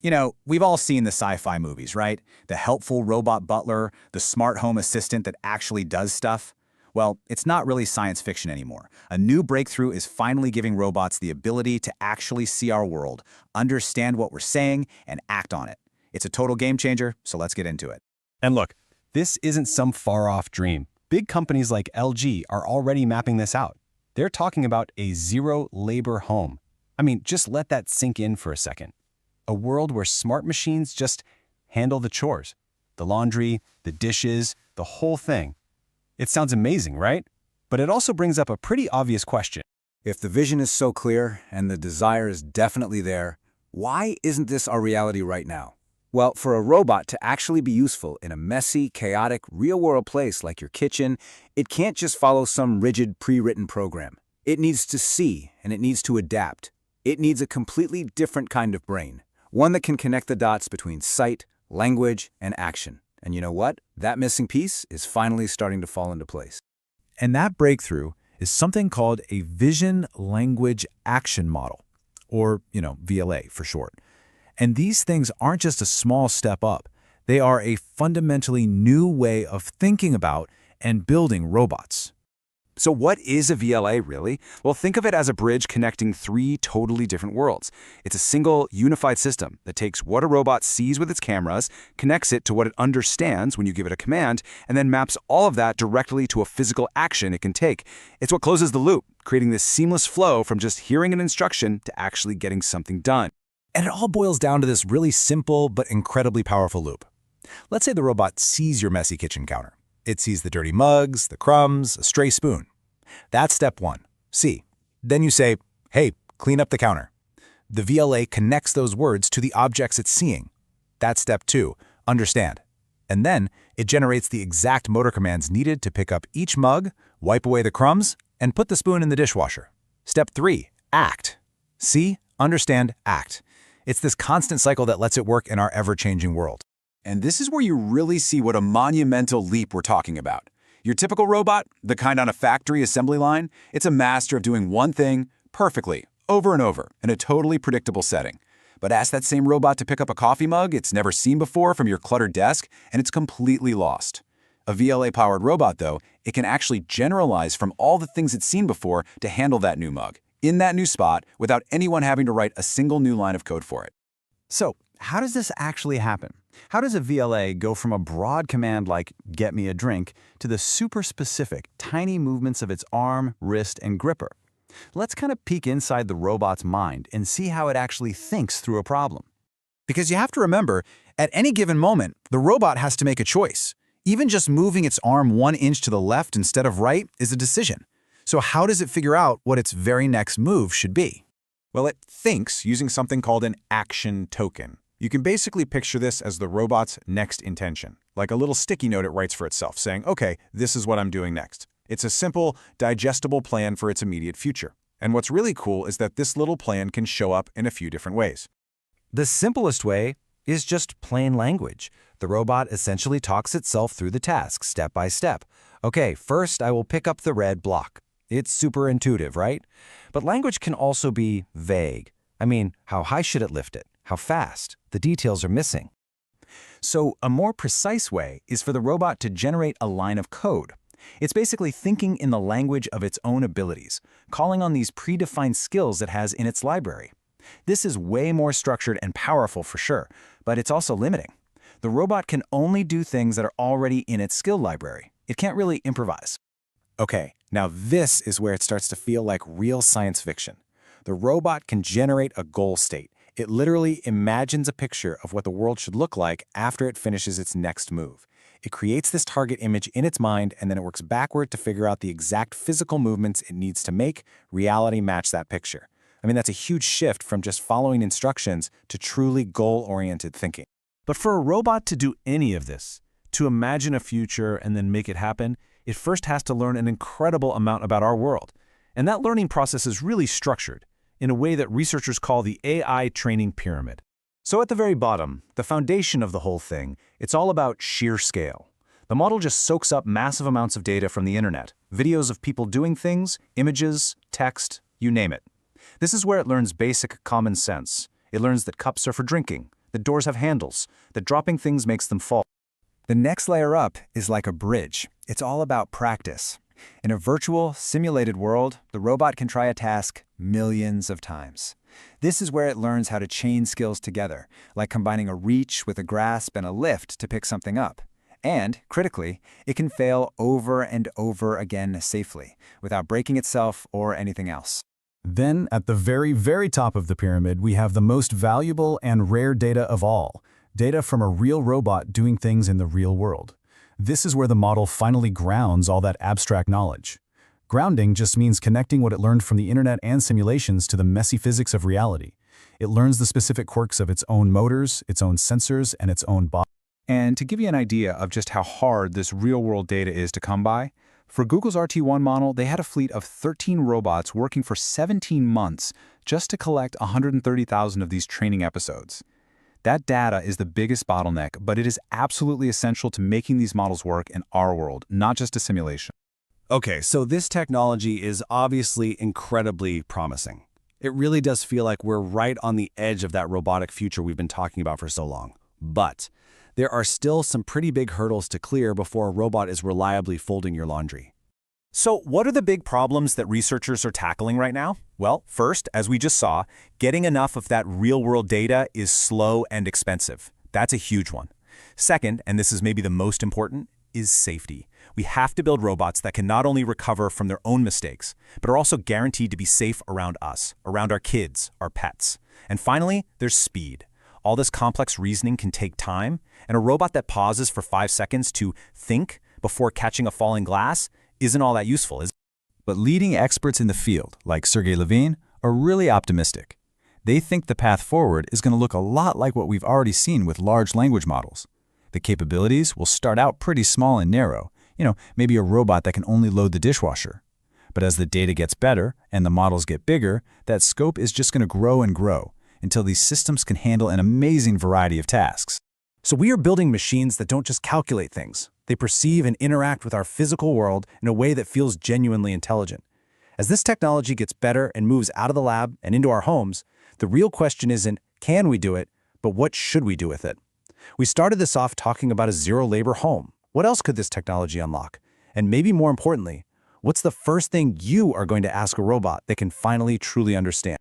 We've all seen the sci-fi movies, right? The helpful robot butler, the smart home assistant that actually does stuff. Well, it's not really science fiction anymore. A new breakthrough is finally giving robots the ability to actually see our world, understand what we're saying, and act on it. It's a total game changer, so let's get into it. And look, this isn't some far-off dream. Big companies like LG are already mapping this out. They're talking about a zero-labor home. I mean, just let that sink in for a second. A world where smart machines just handle the chores. The laundry, the dishes, the whole thing. It sounds amazing, right? But it also brings up a pretty obvious question. If the vision is so clear and the desire is definitely there, why isn't this our reality right now? Well, for a robot to actually be useful in a messy, chaotic, real-world place like your kitchen, it can't just follow some rigid, pre-written program. It needs to see, and it needs to adapt. It needs a completely different kind of brain, one that can connect the dots between sight, language, and action. And you know what? That missing piece is finally starting to fall into place. And that breakthrough is something called a Vision Language Action Model, or, VLA for short. And these things aren't just a small step up. They are a fundamentally new way of thinking about and building robots. So what is a VLA really? Well, think of it as a bridge connecting three totally different worlds. It's a single, unified system that takes what a robot sees with its cameras, connects it to what it understands when you give it a command, and then maps all of that directly to a physical action it can take. It's what closes the loop, creating this seamless flow from just hearing an instruction to actually getting something done. And it all boils down to this really simple but incredibly powerful loop. Let's say the robot sees your messy kitchen counter. It sees the dirty mugs, the crumbs, a stray spoon. That's step one, see. Then you say, hey, clean up the counter. The VLA connects those words to the objects it's seeing. That's step two, understand. And then it generates the exact motor commands needed to pick up each mug, wipe away the crumbs, and put the spoon in the dishwasher. Step three, act. See, understand, act. It's this constant cycle that lets it work in our ever-changing world. And this is where you really see what a monumental leap we're talking about. Your typical robot, the kind on a factory assembly line, it's a master of doing one thing perfectly, over and over, in a totally predictable setting. But ask that same robot to pick up a coffee mug it's never seen before from your cluttered desk, and it's completely lost. A VLA-powered robot, though, it can actually generalize from all the things it's seen before to handle that new mug, in that new spot, without anyone having to write a single new line of code for it. So, how does this actually happen? How does a VLA go from a broad command like, get me a drink, to the super specific, tiny movements of its arm, wrist, and gripper? Let's kind of peek inside the robot's mind and see how it actually thinks through a problem. Because you have to remember, at any given moment, the robot has to make a choice. Even just moving its arm 1 inch to the left instead of right is a decision. So how does it figure out what its very next move should be? Well, it thinks using something called an action token. You can basically picture this as the robot's next intention, like a little sticky note it writes for itself, saying, okay, this is what I'm doing next. It's a simple, digestible plan for its immediate future. And what's really cool is that this little plan can show up in a few different ways. The simplest way is just plain language. The robot essentially talks itself through the task, step by step. Okay, first I will pick up the red block. It's super intuitive, right? But language can also be vague. I mean, how high should it lift it? How fast? The details are missing. So a more precise way is for the robot to generate a line of code. It's basically thinking in the language of its own abilities, calling on these predefined skills it has in its library. This is way more structured and powerful for sure, but it's also limiting. The robot can only do things that are already in its skill library. It can't really improvise. Okay, now this is where it starts to feel like real science fiction. The robot can generate a goal state. It literally imagines a picture of what the world should look like after it finishes its next move. It creates this target image in its mind, and then it works backward to figure out the exact physical movements it needs to make reality match that picture. I mean, that's a huge shift from just following instructions to truly goal-oriented thinking. But for a robot to do any of this, to imagine a future and then make it happen, it first has to learn an incredible amount about our world. And that learning process is really structured in a way that researchers call the AI training pyramid. So at the very bottom, the foundation of the whole thing, it's all about sheer scale. The model just soaks up massive amounts of data from the internet, videos of people doing things, images, text, you name it. This is where it learns basic common sense. It learns that cups are for drinking, that doors have handles, that dropping things makes them fall. The next layer up is like a bridge. It's all about practice. In a virtual, simulated world, the robot can try a task millions of times. This is where it learns how to chain skills together, like combining a reach with a grasp and a lift to pick something up. And, critically, it can fail over and over again safely, without breaking itself or anything else. Then, at the very, very top of the pyramid, we have the most valuable and rare data of all, data from a real robot doing things in the real world. This is where the model finally grounds all that abstract knowledge. Grounding just means connecting what it learned from the internet and simulations to the messy physics of reality. It learns the specific quirks of its own motors, its own sensors, and its own body. And to give you an idea of just how hard this real-world data is to come by, for Google's RT1 model, they had a fleet of 13 robots working for 17 months just to collect 130,000 of these training episodes. That data is the biggest bottleneck, but it is absolutely essential to making these models work in our world, not just a simulation. Okay, so this technology is obviously incredibly promising. It really does feel like we're right on the edge of that robotic future we've been talking about for so long. But there are still some pretty big hurdles to clear before a robot is reliably folding your laundry. So what are the big problems that researchers are tackling right now? Well, first, as we just saw, getting enough of that real-world data is slow and expensive. That's a huge one. Second, and this is maybe the most important, is safety. We have to build robots that can not only recover from their own mistakes, but are also guaranteed to be safe around us, around our kids, our pets. And finally, there's speed. All this complex reasoning can take time, and a robot that pauses for 5 seconds to think before catching a falling glass isn't all that useful, is it? But leading experts in the field, like Sergey Levine, are really optimistic. They think the path forward is going to look a lot like what we've already seen with large language models. The capabilities will start out pretty small and narrow, maybe a robot that can only load the dishwasher. But as the data gets better and the models get bigger, that scope is just going to grow and grow until these systems can handle an amazing variety of tasks. So we are building machines that don't just calculate things. They perceive and interact with our physical world in a way that feels genuinely intelligent. As this technology gets better and moves out of the lab and into our homes, the real question isn't, can we do it, but what should we do with it? We started this off talking about a zero-labor home. What else could this technology unlock? And maybe more importantly, what's the first thing you are going to ask a robot that can finally truly understand?